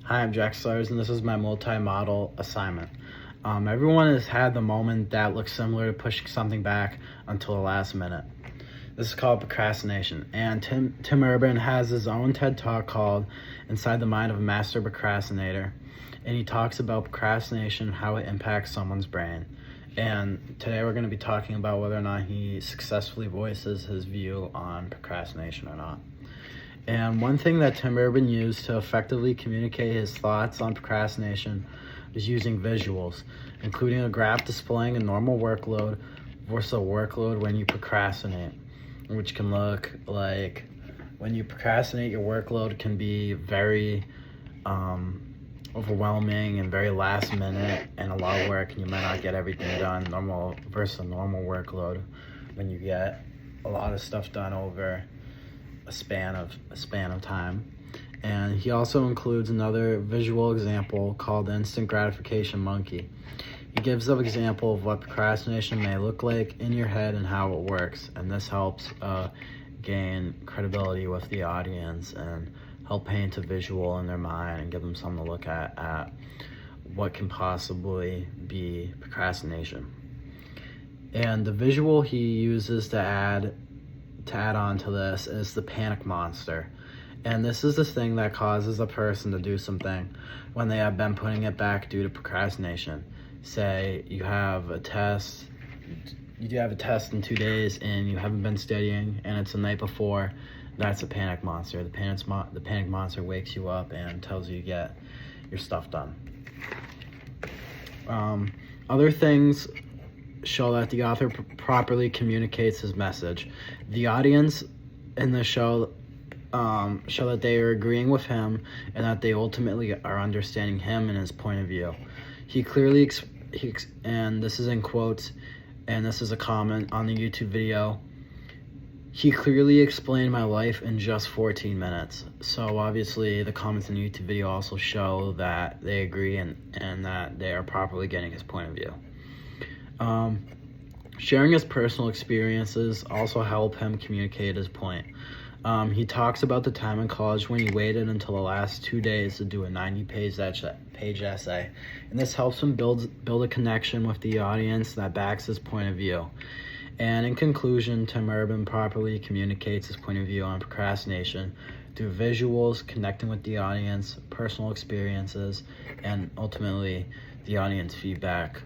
Hi, I'm Jack Slayers, and this is my multimodal assignment. Everyone has had the moment that looks similar to pushing something back until the last minute. This is called procrastination, and Tim Urban has his own TED Talk called Inside the Mind of a Master Procrastinator, and he talks about procrastination, how it impacts someone's brain. And today we're going to be talking about whether or not he successfully voices his view on procrastination or not. And one thing that Tim Urban used to effectively communicate his thoughts on procrastination is using visuals, including a graph displaying a normal workload versus a workload when you procrastinate, which can look like when you procrastinate, your workload can be very overwhelming and very last minute and a lot of work, and you might not get everything done normal versus a normal workload when you get a lot of stuff done over a span of time. And he also includes another visual example called the instant gratification monkey. He gives an example of what procrastination may look like in your head and how it works, and this helps gain credibility with the audience and help paint a visual in their mind and give them something to look at what can possibly be procrastination. And the visual he uses to add on to this is the panic monster. And this is the thing that causes a person to do something when they have been putting it back due to procrastination. Say you have a test in 2 days and you haven't been studying and it's the night before. That's a panic monster. The panic monster wakes you up and tells you to get your stuff done. Other things show that the author properly communicates his message. The audience in the show show that they are agreeing with him and that they ultimately are understanding him and his point of view. He clearly, and this is in quotes, and this is a comment on the YouTube video, he clearly explained my life in just 14 minutes. So obviously the comments in the YouTube video also show that they agree and that they are properly getting his point of view. Sharing his personal experiences also help him communicate his point. He talks about the time in college when he waited until the last 2 days to do a 90-page essay, and this helps him build a connection with the audience that backs his point of view. And in conclusion, Tim Urban properly communicates his point of view on procrastination through visuals, connecting with the audience, personal experiences, and ultimately the audience feedback